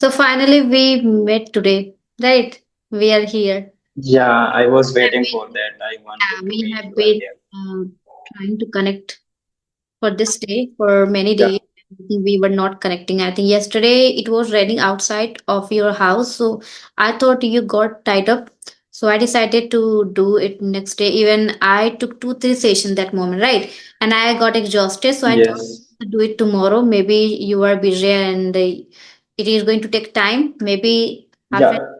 So finally we met today, right? We are here. Yeah, I was Have waiting been, for that. I wanted to we meet have you been earlier. trying to connect for this day for many Yeah. days. I think we were not connecting. I think yesterday it was raining outside of your house, so I thought you got tied up. So I decided to do it next day. Even I took 2, 3 sessions that moment, right? And I got exhausted, so I thought Yes. to do it tomorrow. Maybe you are busy and it is going to take time. Maybe half Yeah. an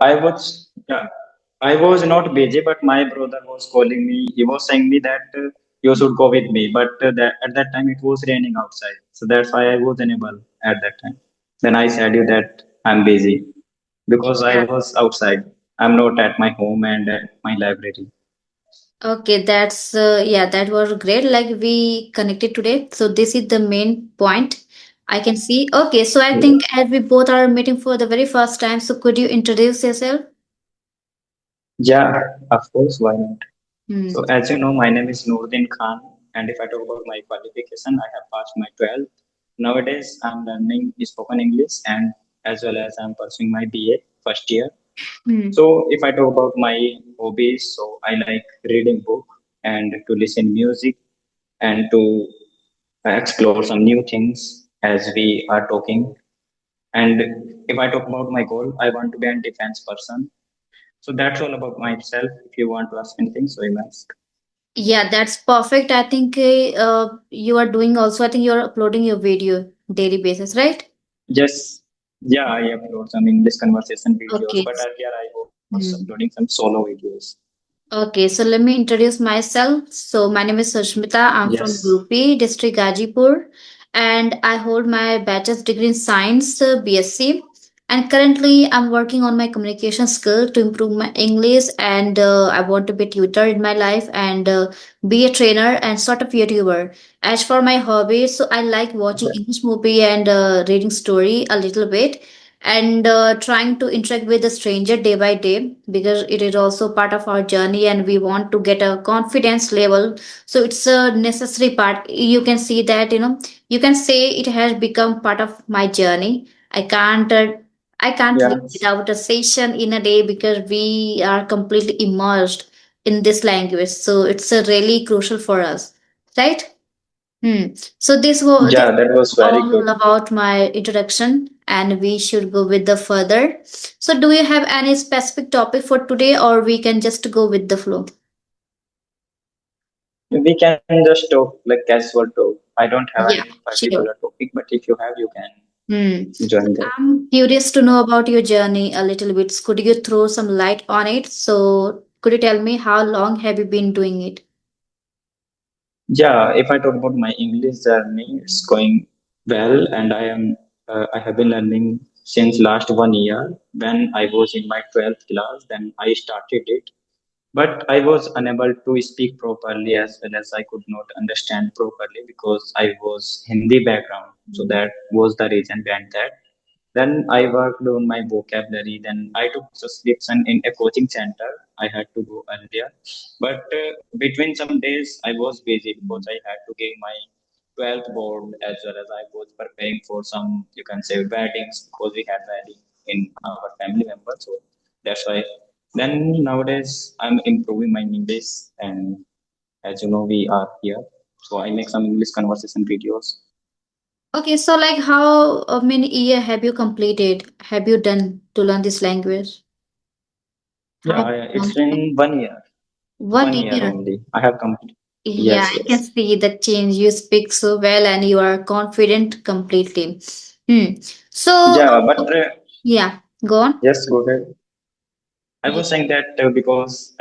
I was not busy, but my brother was calling me. He was saying me that you should go with me, but at that time it was raining outside, so that's why I was unable at that time. Then I said you that I'm busy because I yeah. was outside. I'm not at my home and at my library. Okay, that's yeah, that was great. Like we connected today. So this is the main point I can see. Okay, so I think as we both are meeting for the very first time, so could you introduce yourself? Yeah, of course, why not? Hmm. So as you know, my name is Nurdeen Khan, and if I talk about my qualification, I have passed my 12th. Nowadays, I'm learning spoken English and as well as I'm pursuing my BA first year. Hmm. So if I talk about my hobbies, so I like reading book and to listen music and to explore some new things as we are talking. And if I talk about my goal, I want to be a defense person. So that's all about myself. If you want to ask anything, so you may ask. Yeah, that's perfect. I think you are doing also. I think you are uploading your video daily basis, right? Yes, yeah, I upload some English conversation videos, Okay. but earlier I was uploading Hmm. some solo videos. Okay, so let me introduce myself. So my name is Sushmita. I'm from Yes, UP, District Gajipur, and I hold my bachelor's degree in science, BSc. And currently, I'm working on my communication skill to improve my English, and I want to be a tutor in my life and be a trainer and sort of YouTuber. As for my hobbies, so I like watching English movie and reading story a little bit and trying to interact with the stranger day by day because it is also part of our journey and we want to get a confidence level, so it's a necessary part. You can see that, you can say it has become part of my journey. I can't live yes, without a session in a day because we are completely immersed in this language, so it's really crucial for us, right? So this yeah, that was very good. all about my introduction, and we should go with the further. So, do you have any specific topic for today, or we can just go with the flow? We can just talk like casual talk. I don't have Yeah, any particular sure. topic, but if you have, you can Hmm. join that. I'm curious to know about your journey a little bit. Could you throw some light on it? So, could you tell me how long have you been doing it? Yeah, if I talk about my English journey, it's going well, and I have been learning since last 1 year. When I was in my 12th class, then I started it. But I was unable to speak properly as well as I could not understand properly because I was Hindi background. So that was the reason behind that. Then I worked on my vocabulary. Then I took subscription in a coaching center. I had to go earlier, but between some days I was busy because I had to give my 12th board as well as I was preparing for some, you can say, weddings because we had wedding in our family members. So that's why. Then nowadays I'm improving my English, and as you know, we are here. So I make some English conversation videos. Okay, so like how many year have you completed? Have you done to learn this language? How It's long time? been 1 year. One 1 year year. only. I have completed. Yeah, Yes, I can yes. see the change. You speak so well and you are confident completely. Hmm. So, Yeah, but yeah, go on. yes, go ahead. I Yeah. was saying that because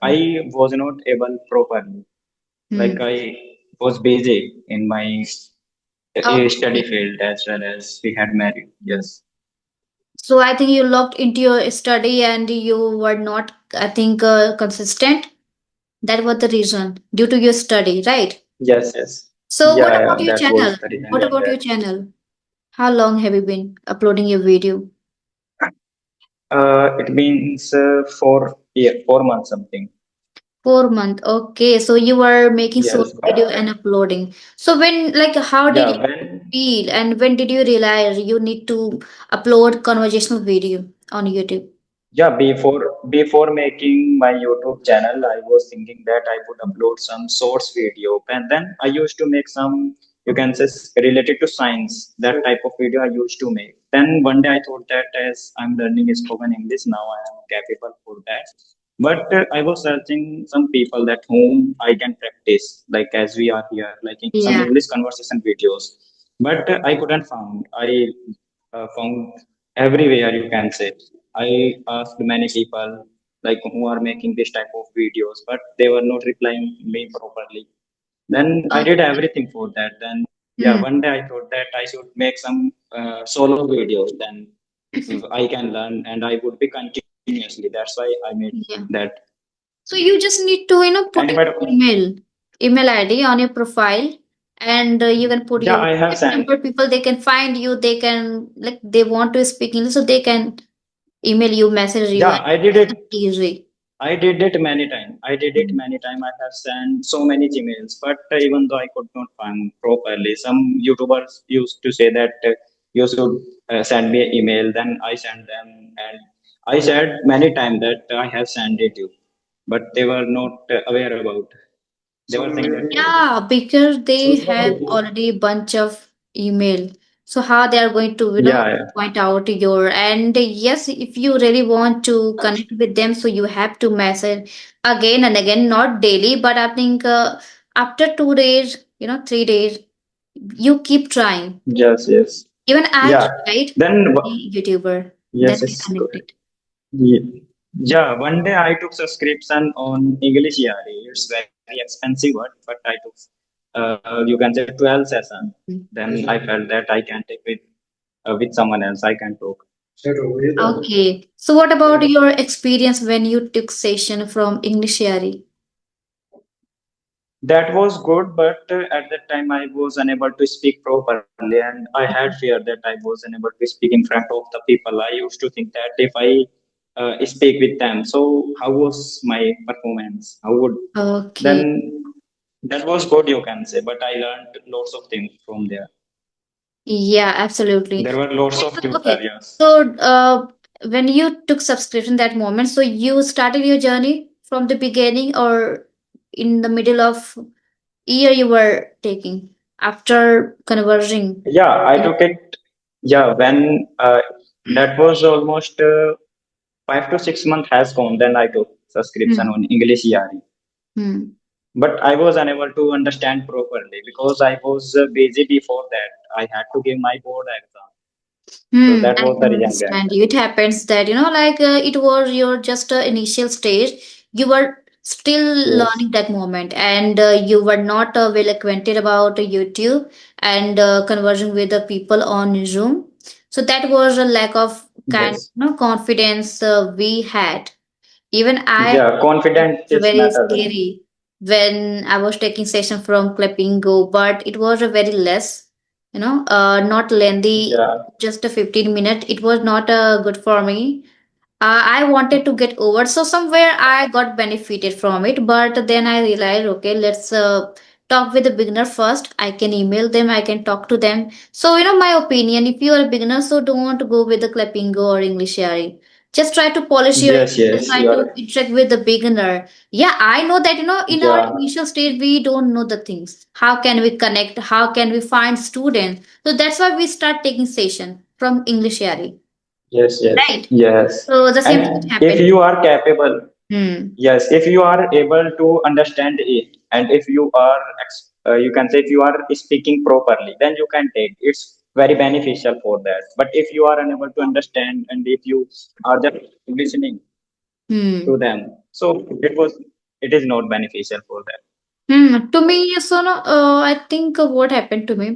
I was not able properly. Like Hmm. I was busy in my study Okay. field as well as we had married. Yes. So I think you locked into your study and you were not, I think, consistent. That was the reason due to your study, right? Yes, yes. So what Yeah, about yeah, your that channel? was the reason What behind about that. your channel? How long have you been uploading your video? It means 4 months something. 4 month. Okay, so you were making solo Yes, video but and uploading. So when, like, how did yeah, you when? feel, and when did you realize you need to upload conversational video on YouTube? Yeah, before making my YouTube channel, I was thinking that I would upload some source video, and then I used to make some, you can say, related to science. That type of video I used to make. Then one day I thought that as I'm learning spoken English now, I am capable for that. But I was searching some people that whom I can practice, like as we are here, like in some Yeah. English conversation videos. But I couldn't found. I found everywhere, you can say. I asked many people like who are making this type of videos, but they were not replying me properly. Then I did Okay. everything for that. Then yeah, Hmm. one day I thought that I should make some solo videos. Then I can learn, and I would be continuously. That's why I made Yeah. that. So you just need to, And put if your I email ID on your profile, and you can put yeah, your I have contact sent. number. People, they can find you. They can, like, they want to speak English, so they can email you, message you, Yeah, and I did it's it. easy. I did it many times. I did it Mm. many times. I have sent so many Gmails, but even though I could not find properly, some YouTubers used to say that you should send me an email. Then I sent them, and I said many times that I have sent it you, but they were not aware about. They were saying that Yeah, because they have already bunch of email. So how they are going to, yeah, point out your, and yes, if you really want to connect with them, so you have to message again and again, not daily, but I think after 2 days, 3 days, you keep trying. yes, yes, Even I yeah. tried Then any YouTuber, then yes, I yes. connected. Ye- Yeah, one day I took subscription on English ERE. It's very expensive one, but I took, you can say 12 session. Then I felt that I can take with someone else. I can talk. Okay. So what about your experience when you took session from English Yari? That was good, but at that time I was unable to speak properly, and I had fear that I was unable to speak in front of the people. I used to think that if I speak with them, so how was my performance? How would Okay. then that was good, you can say, but I learned lots of things from there. Yeah, absolutely. There were lots of Okay. tutorials. So, when you took subscription that moment, so you started your journey from the beginning, or in the middle of year you were taking after converging? Yeah, I took it. Yeah, when that was almost 5 to 6 months has gone, then I took subscription Hmm. on English ERE. Hmm. But I was unable to understand properly because I was busy before that. I had to give my board exam. So that I was the can reason behind understand that. you. It happens that, like, it was your just initial stage. You were still Yes. learning that moment, and you were not well acquainted about YouTube and conversing with the people on Zoom. So that was a lack of kind, Yes. confidence we had. Even I Yeah, it confidence was is very matter then. scary when I was taking session from Clipping Go, but it was a very less, not lengthy, Yeah. just a 15 minute. It was not good for me. I wanted to get over, so somewhere I got benefited from it. But then I realized, okay, let's talk with the beginner first. I can email them, I can talk to them. So, my opinion, if you are a beginner, so don't go with the Clappingo or English Yari. Just try to polish your Yes, English, yes, try you to are. interact with the beginner. Yeah, I know that, in our Yeah. initial stage, we don't know the things. How can we connect? How can we find students? So that's why we start taking session from English Yari. Yes, yes, Right. yes. So the same thing And if happened. you are capable, Hmm. yes, if you are able to understand it, and if you are, you can say, if you are speaking properly, then you can take. It's very beneficial for that. But if you are unable to understand, and if you are just listening Hmm. to them, so it is not beneficial for that. To me, so no, I think what happened to me,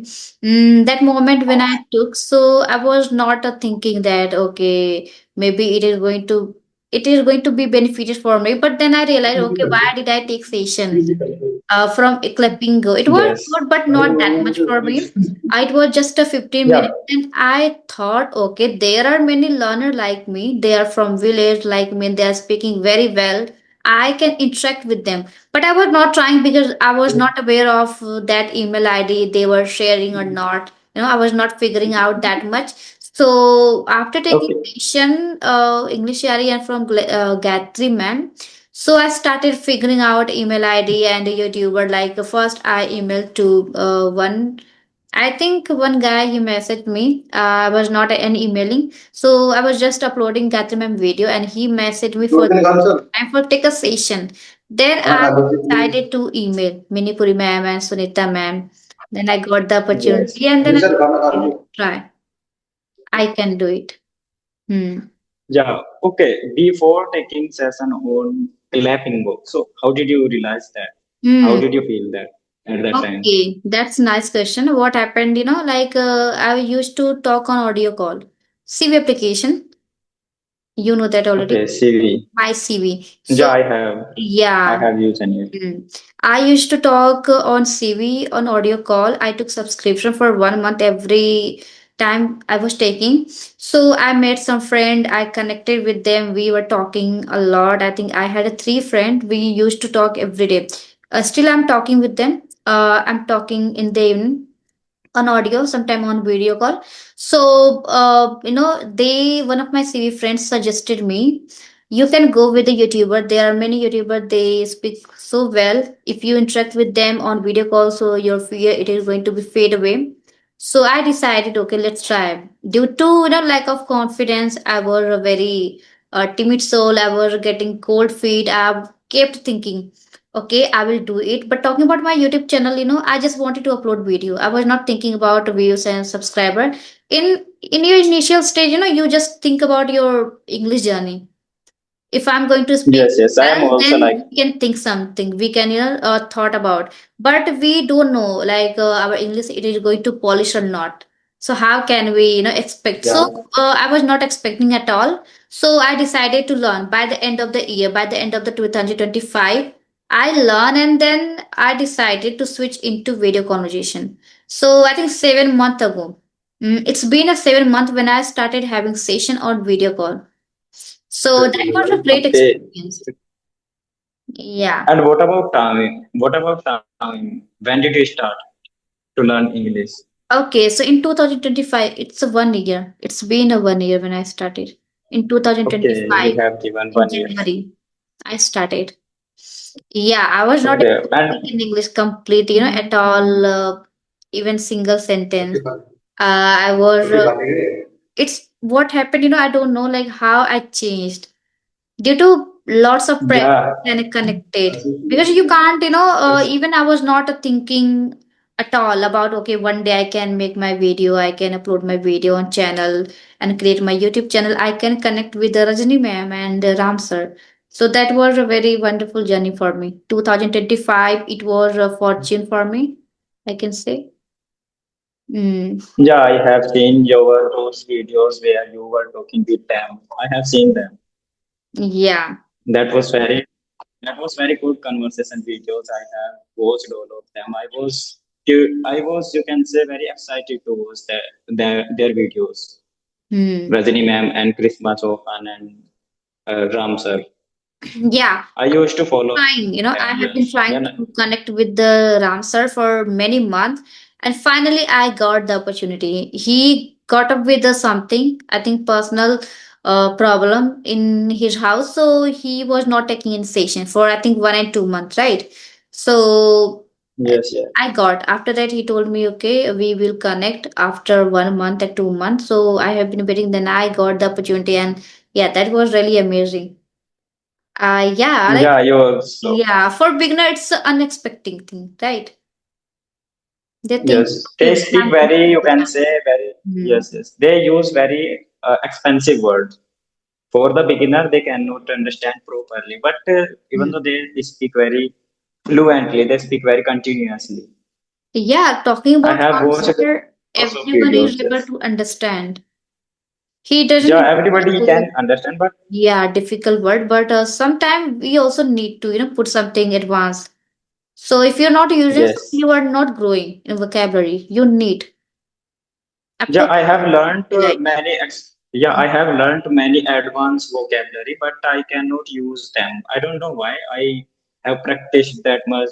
that moment when I took, so I was not thinking that okay, maybe it is going to be beneficial for me. But then I realized, okay, why did I take session? From Eclipingo. It was Yes. good, but not that much for me. It was just a 15 Yeah. minutes, and I thought, okay, there are many learners like me. They are from village like me. They are speaking very well. I can interact with them, but I was not trying because I was not aware of that email ID they were sharing or not. I was not figuring out that much. So after taking Okay. tuition, English and from Gayatri ma'am, so I started figuring out email ID and YouTuber. Like first, I emailed to one. I think one guy he messaged me. I was not an emailing, so I was just uploading Gayatri ma'am video, and he messaged me for time for take a session. Then I decided to email Minipuri ma'am and Sunita ma'am. Then I got the Yes. opportunity, and then I try. I can do it. Hmm. Yeah. Okay. Before taking session on clapping book, so how did you realize that? How Hmm. did you feel that at that time? Okay, that's nice question. What happened? Like I used to talk on audio call. CV application. You know that already. Okay. CV. My CV. Yeah, So I yeah. have used any. Mm. I used to talk on CV on audio call. I took subscription for 1 month every time I was taking. So I met some friend. I connected with them. We were talking a lot. I think I had a three friend. We used to talk every day. Still, I'm talking with them. I'm talking in the evening on audio, sometime on video call. So they one of my CV friends suggested me, you can go with the YouTuber. There are many YouTuber, they speak so well. If you interact with them on video call, so your fear it is going to be fade away. So I decided, okay, let's try. Due to lack of confidence, I was a very timid soul. I was getting cold feet. I kept thinking, okay, I will do it. But talking about my YouTube channel, I just wanted to upload video. I was not thinking about views and subscriber. In your initial stage, you just think about your English journey. If I'm going to speak Yes, yes. I am well, also then like. we can think something. We can thought about, but we don't know like our English it is going to polish or not. So how can we expect? So Yeah. I was not expecting at all. So I decided to learn by the end of the year, by the end of the 2025. I learn and then I decided to switch into video conversation. So I think 7 months ago. It's been a 7 month when I started having session on video call. So that was a great Okay. experience. Yeah. And what about time? What about time? When did you start to learn English? Okay, so in 2025, it's a 1 year. It's been a 1 year when I started. In Okay, you 2025, have given in 1 year. January, I started. Yeah, I was not able Okay, to speak and in English complete, at all, even single sentence. I was, it's what happened, I don't know, like how I changed due to lots of practice yeah, and connected, because you can't even I was not thinking at all about, okay, one day I can make my video, I can upload my video on channel and create my YouTube channel, I can connect with the Rajani ma'am and Ram sir. So that was a very wonderful journey for me. 2025, it was a fortune for me, I can say. mm, yeah, I have seen your those videos where you were talking with them. I have seen them. yeah. That was very that was very good conversation videos. I have watched all of them. I was you can say very excited to watch their videos. Hmm. Rajani ma'am and Krishma Chauhan and Ram sir. Yeah, I used to follow trying, I them. have been Yes. trying Then to connect with the Ramsar for many months, and finally I got the opportunity. He got up with something, I think personal problem in his house, so he was not taking in session for I think 1 and 2 months, right? So yes, yes. I got after that he told me, okay, we will connect after 1 month or 2 months. So I have been waiting. Then I got the opportunity, and yeah, that was really amazing. Yeah, like Yeah, you also. yeah, for beginner, it's an unexpected thing, right? They think, Yes, okay, they when speak I'm going very, to you do can that. say very, Hmm. yes, yes. They use very expensive words. For the beginner, they cannot understand properly. But even Hmm. though they speak very fluently, they speak very continuously. Yeah, talking I about have watched answer, lots of everyone videos. is able Yes. to understand. He doesn't Yeah, use everybody can understand, but yeah, difficult word, but sometimes we also need to, put something advanced. So if you're not using, yes. you are not growing in vocabulary. You need. Yeah, Aapko I have learned like. yeah, I have learned many advanced vocabulary, but I cannot use them. I don't know why. I have practiced that much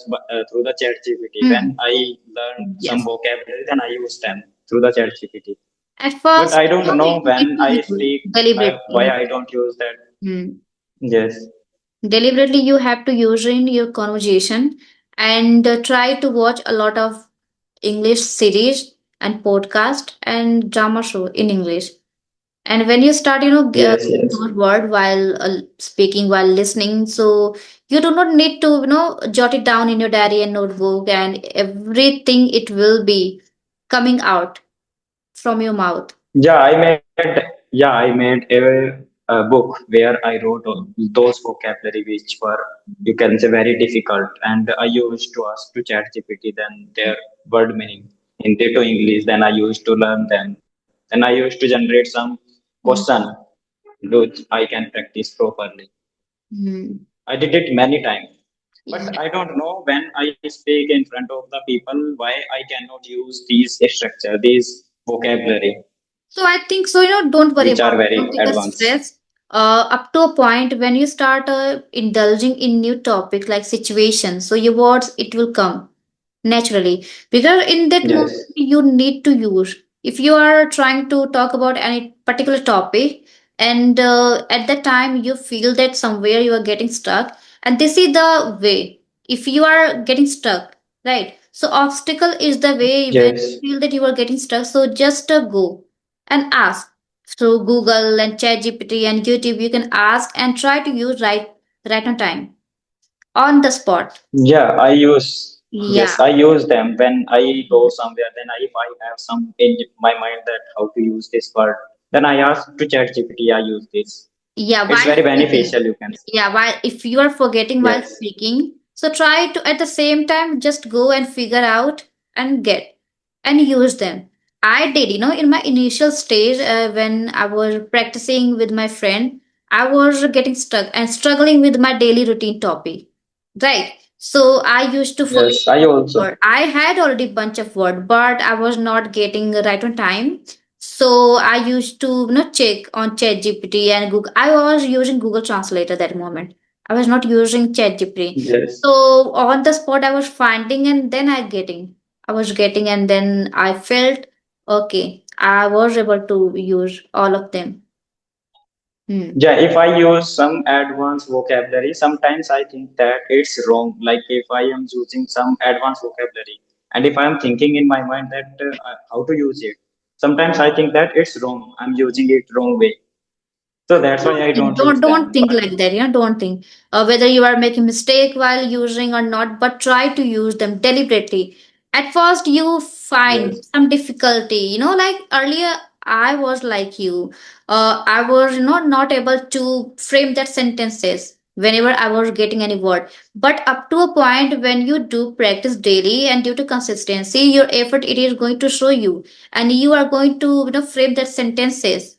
through the chat GPT. Hmm. When I learn some Yes. vocabulary, then I use them. through the chat GPT. At But first, I don't you know need when to I use speak, why deliberately. I don't use that. Hmm. Yes, Deliberately, you have to use in your conversation and try to watch a lot of English series and podcast and drama show in English. And when you start, yes, yes. those word while speaking, while listening, so you do not need to, jot it down in your diary and notebook, and everything it will be coming out from your mouth. Yeah, I made a book where I wrote all those vocabulary which were, you can say, very difficult, and I used to ask to chat GPT then their word meaning Hindi to English. Then I used to learn them. Then I used to generate some Mm. question which I can practice properly. Mm. I did it many times, but Yeah. I don't know when I speak in front of the people why I cannot use these structure, these vocabulary, So I think so, don't worry which are about it. very Don't take a advanced. stress. Up to a point when you start indulging in new topic like situation, so your words it will come naturally, because in that moment Yes, you need to use, if you are trying to talk about any particular topic, and at that time you feel that somewhere you are getting stuck, and this is the way. If you are getting stuck, right, so obstacle is the way when yes, you feel that you are getting stuck, so just go and ask through Google and ChatGPT and YouTube. You can ask and try to use right on time, on the spot. yeah. Yeah. I use them when I go somewhere. Then if I have some in my mind that how to use this word, then I ask to chat GPT. I use this. Yeah, It's while very speaking. beneficial, you can say. Yeah, while if you are forgetting while Yes, speaking, so try to at the same time just go and figure out and get and use them. I did, in my initial stage when I was practicing with my friend, I was getting stuck and struggling with my daily routine topic. Right. So I used to forget yes. I also. word. I had already bunch of word, but I was not getting right on time. So I used to check on ChatGPT and Google. I was using Google Translator that moment. I was not using ChatGPT. Yes. So on the spot I was finding, and then I was getting, and then I felt okay. I was able to use all of them. Hmm. Yeah, if I use some advanced vocabulary, sometimes I think that it's wrong. Like if I am using some advanced vocabulary, and if I am thinking in my mind that how to use it, sometimes I think that it's wrong. I'm using it wrong way. So that's why I don't use Don't them. think But like that. Don't think whether you are making mistake while using or not, but try to use them deliberately. At first you find yes, some difficulty, like earlier I was like you. I was not able to frame that sentences whenever I was getting any word, but up to a point when you do practice daily and due to consistency, your effort it is going to show you, and you are going to frame that sentences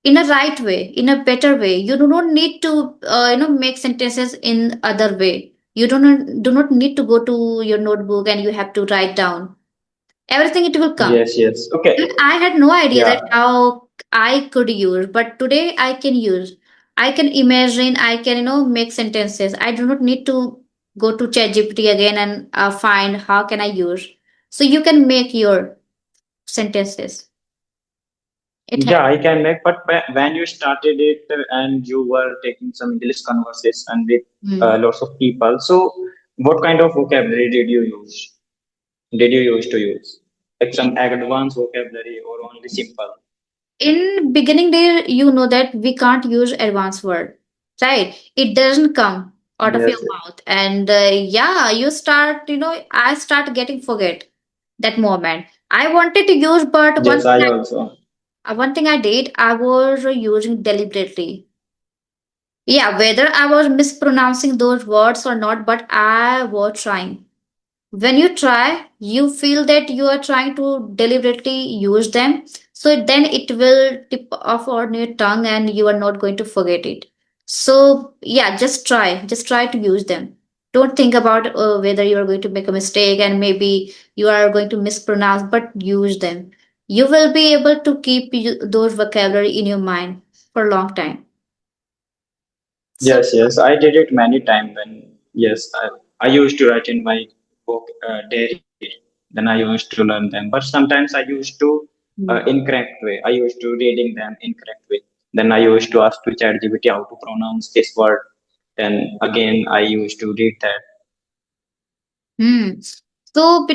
in a right way, in a better way. You do not need to make sentences in other way. You do not need to go to your notebook and you have to write down everything. It will come. yes. And Okay. I had no idea Yeah, that how I could use, but today I can use. I can imagine, I can make sentences. I do not need to go to ChatGPT again and find how can I use. So you can make your sentences. It yeah. helps. I can make. But when you started it and you were taking some English conversation with Hmm. lots of people, so what kind of vocabulary did you use to use? Like some advanced vocabulary or only simple? In beginning there, that we can't use advanced word, right? It doesn't come out of your Yes, mouth, and yeah, you start, I start getting forget that moment. I wanted to use, but yes, I also. one thing I did, I was using deliberately. Yeah, whether I was mispronouncing those words or not, but I was trying. When you try, you feel that you are trying to deliberately use them, so then it will tip off on your tongue and you are not going to forget it. So yeah, just try to use them. Don't think about whether you are going to make a mistake and maybe you are going to mispronounce, but use them. You will be able to keep those vocabulary in your mind for a long time. So Yes, yes, I did it many times when, yes, I used to write in my book diary. then I used to learn them. But sometimes I used to Hmm. incorrect way. I used to reading them incorrect way. Then I used to ask to ChatGPT how to pronounce this word. Then again I used to read that. Hmm. So,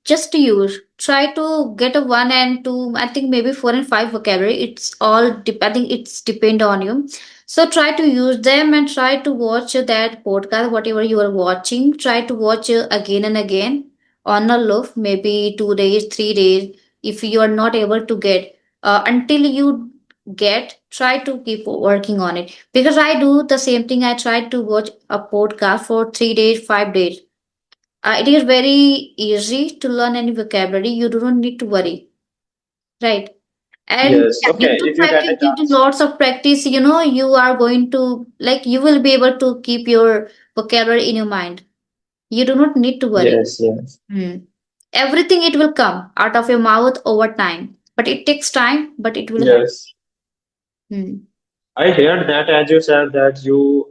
just to use, try to get a one and two, I think maybe four and five vocabulary. It's all, I think it's depend on you. So try to use them and try to watch that podcast, whatever you are watching. Try to watch again and again on a loop, maybe 2 days, 3 days. If you are not able to get, until you get, try to keep working on it. Because I do the same thing. I try to watch a podcast for 3 days, 5 days. It is very easy to learn any vocabulary. You do not need to worry, right? And Yes. yeah, Okay. due to If you get a practice, due to chance. lots of practice, you are going to, like, you will be able to keep your vocabulary in your mind. You do not need to worry. Yes. Yes. Hmm. Everything it will come out of your mouth over time, but it takes time, but it will happen. Yes. Hmm. I heard that as you said that you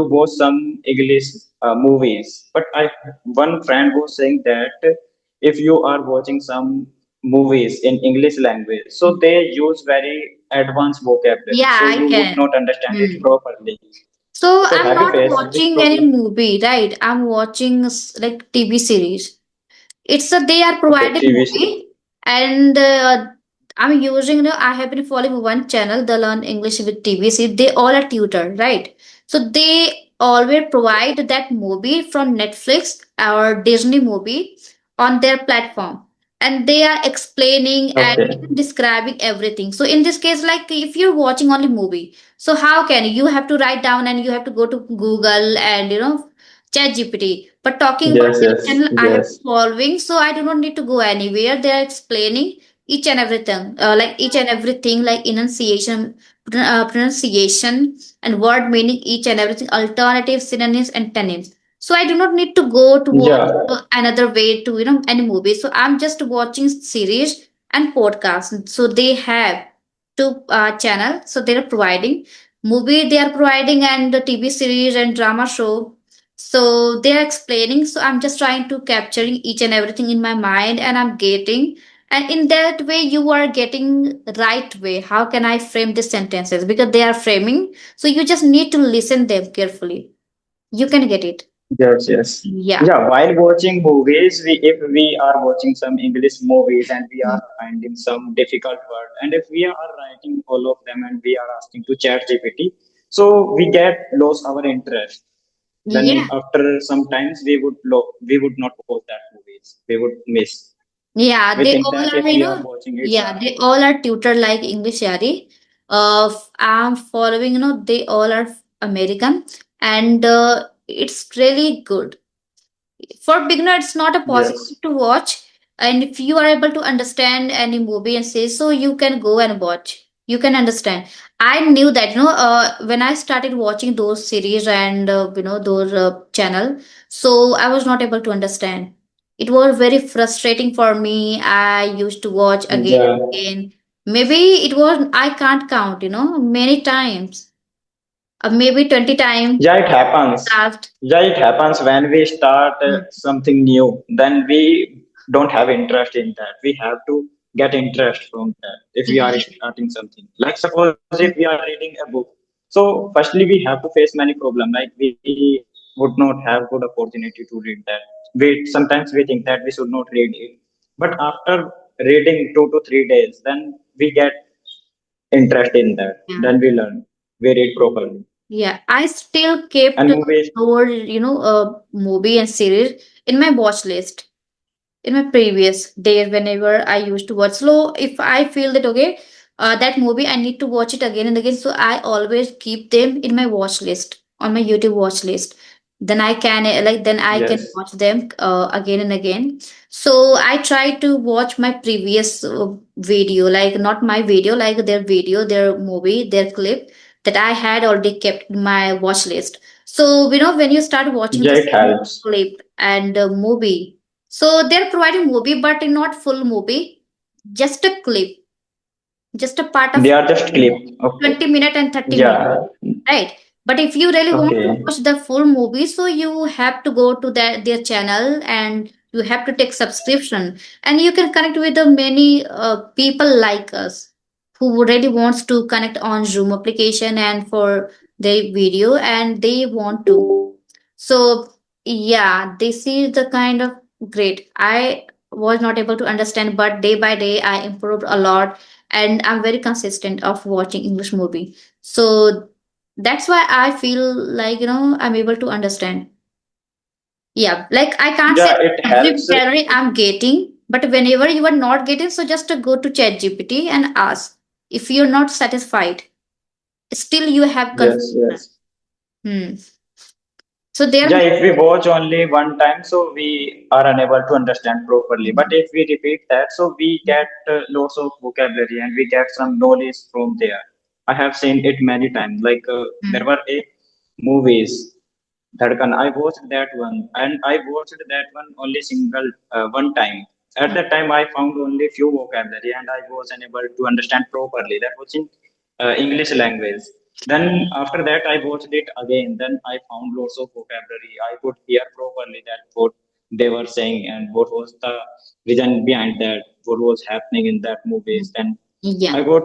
watch some English movies, but I one friend was saying that if you are watching some movies in English language, so they use very advanced vocabulary, Yeah, so I you would can. not understand it Hmm. properly. So So I'm have you not faced this watching any problem? movie, right? I'm watching like TV series. It's a they are Okay, providing TV series. movie, and I'm using. I have been following one channel, the Learn English with TVC. They all are tutor, right? So they always provide that movie from Netflix or Disney movie on their platform, and they are explaining and Okay. even describing everything. So in this case, like if you're watching only movie, so how can you have to write down and you have to go to Google and Chat GPT. But talking about Yes, this yes, channel, I have yes. following, so I do not need to go anywhere. They are explaining each and everything, like each and everything, like enunciation, pronunciation, and word meaning, each and everything, alternative synonyms and antonyms. So I do not need to go to watch Yeah. another way to any movie. So I'm just watching series and podcasts. So they have two channel. So they are providing movie. They are providing and the TV series and drama show, so they are explaining, so I'm just trying to capturing each and everything in my mind and I'm getting, and in that way you are getting right way how can I frame the sentences because they are framing, so you just need to listen them carefully, you can get it. Yes, yes. Yeah. Yeah, while watching movies, if we are watching some English movies and we are finding some difficult word, and if we are writing all of them and we are asking to chat GPT, so we get lost our interest. Then Yeah. after some times we would not watch that movies. We would miss. Yeah, We they think all that are, if we are watching it, yeah, they all are tutor like English Yari. I'm following, they all are American, and it's really good. For beginner, it's not a possible yes, to watch. And if you are able to understand any movie and say so, you can go and watch. You can understand. I knew that, when I started watching those series and those channel, so I was not able to understand. It was very frustrating for me. I used to watch again yeah. and again. Maybe it was I can't count, many times, maybe 20 times Yeah, it happens. last. Yeah, it happens when we start something new. Then we don't have interest in that. We have to get interest from that if we are Mm. starting something. Like suppose if we are reading a book. So firstly we have to face many problems. Like we would not have good opportunity to read that. We sometimes we think that we should not read it. But after reading 2 to 3 days, then we get interest in that. Yeah. Then we learn. We read properly. Yeah, I still kept And movies. lower, movie and series in my watch list in my previous days whenever I used to watch. So if I feel that okay, that movie I need to watch it again and again, so I always keep them in my watch list on my YouTube watch list. Then I can then I can Yes. watch them again and again. So I try to watch my previous video, like not my video, like their video, their movie, their clip that I had already kept in my watch list. So when you start watching Yeah, the it same helps. clip and movie, so they're providing movie, but not full movie, just a clip, just a part They of are just clip. Okay. 20 minutes and 30 minutes, Yeah. right? But if you really want to Okay. watch the full movie, so you have to go to their channel and You have to take subscription, and you can connect with the many people like us who really wants to connect on Zoom application and for their video, and they want to. So yeah, this is the kind of great. I was not able to understand, but day by day I improved a lot, and I'm very consistent of watching English movie. So that's why I feel like I'm able to understand. Yeah, like I can't say Yeah, it every helps. vocabulary I'm getting, but whenever you are not getting, so just go to ChatGPT and ask. If you're not satisfied, still you have Yes, confusion. yes. Hmm. So there. Yeah, if we watch only one time, so we are unable to understand properly. But if we repeat that, so we get lots of vocabulary and we get some knowledge from there. I have seen it many times. Like there Hmm. were a movies, Dhadkan. I watched that one, and I watched that one only single one time. At Hmm. that time, I found only few vocabulary, and I was unable to understand properly. That was in English language. Then after that, I watched it again. Then I found lots of vocabulary. I could hear properly that what they were saying and what was the reason behind that, what was happening in that Hmm. movies. Then Yeah. I got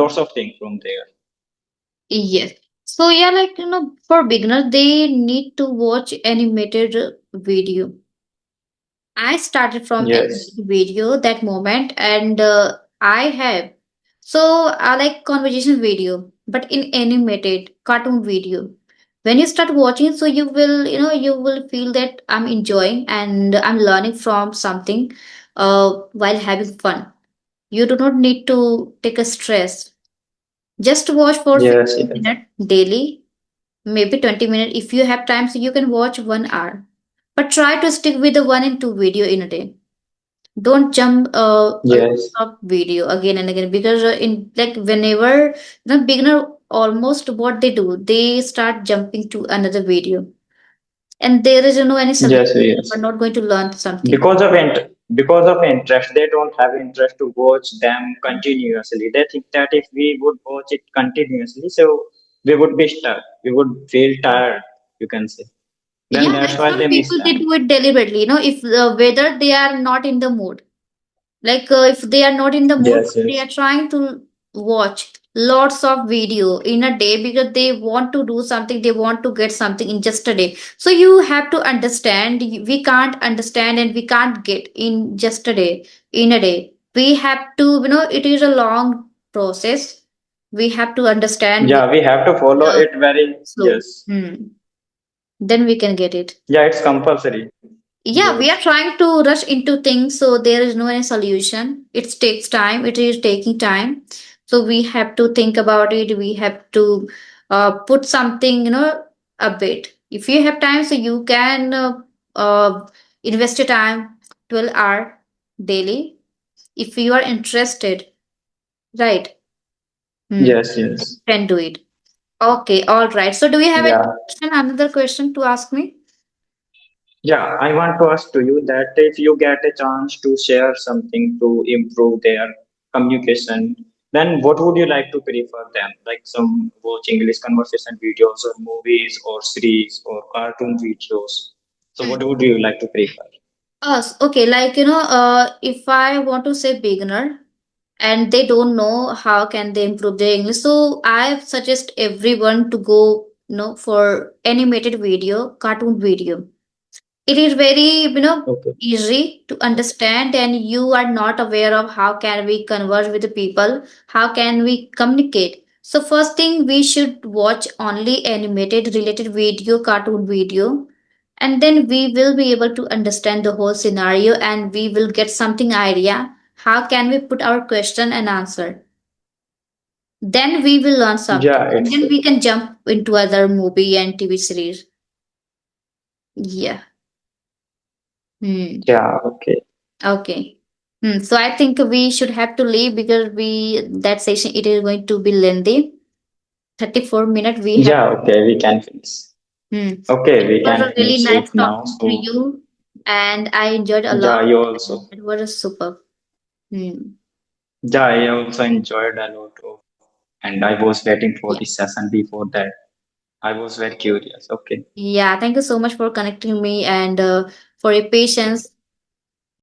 lots of things from there. Yes. So yeah, like for beginners, they need to watch animated video. I started from Yes, animated video that moment, and I have. So I like conversation video, but in animated cartoon video. When you start watching, so you will feel that I'm enjoying and I'm learning from something, while having fun. You do not need to take a stress. Just watch for yes, 15 yes, minutes daily, maybe 20 minutes if you have time. So you can watch 1 hour, but try to stick with the 1 and 2 video in a day. Don't jump a lot yes. of video again and again, because in like whenever the beginner, almost what they do, they start jumping to another video, and there is no any solution. Yes, We're yes. not going to learn something. Because of interest, they don't have interest to watch them continuously. They think that if we would watch it continuously, so we would be stuck. We would feel tired, you can say. Then Yeah, that's like why some they miss people they them. do it deliberately, if whether they are not in the mood. Like if they are not in the mood, Yes, they are yes. trying to watch lots of video in a day because they want to do something, they want to get something in just a day. So you have to understand, we can't understand and we can't get in just a day, in a day. We have to, it is a long process. We have to understand Yeah, we have to follow uh, it very, slow. yes. Then we can get it. Yeah, it's compulsory. Yeah, we Yes. are trying to rush into things, so there is no any solution. It takes time. It is taking time. So we have to think about it. We have to put something, a bit. If you have time, so you can uh, invest your time 12 hour daily. If you are interested, right? Hmm. Yes, yes. Can do it. Okay, all right. So do you have any Yeah. question, another question to ask me? Yeah, I want to ask to you that if you get a chance to share something to improve their communication, then what would you like to prefer them? Like some watch English conversation videos or movies or series or cartoon videos. So what would you like to prefer? Okay, like if I want to say beginner and they don't know how can they improve their English, so I suggest everyone to go, for animated video, cartoon video. It is very, Okay. easy to understand, and you are not aware of how can we converse with the people, how can we communicate. So first thing, we should watch only animated related video, cartoon video, and then we will be able to understand the whole scenario, and we will get something idea how can we put our question and answer. Then we will learn something, Yeah, and it's then we can jump into other movie and TV series. Yeah. Hmm. yeah, okay. Okay. So I think we should have to leave because we that session it is going to be lengthy. 34 minutes we have. Yeah, okay, we can finish. Okay, It we was can a really finish it nice now. talking to So you, and I enjoyed a lot. yeah, you also. It was a super. Hmm. Yeah, I also enjoyed a lot of, and I was waiting for Yeah. this session before that. I was very curious. Okay. Yeah. Thank you so much for connecting me and for your patience.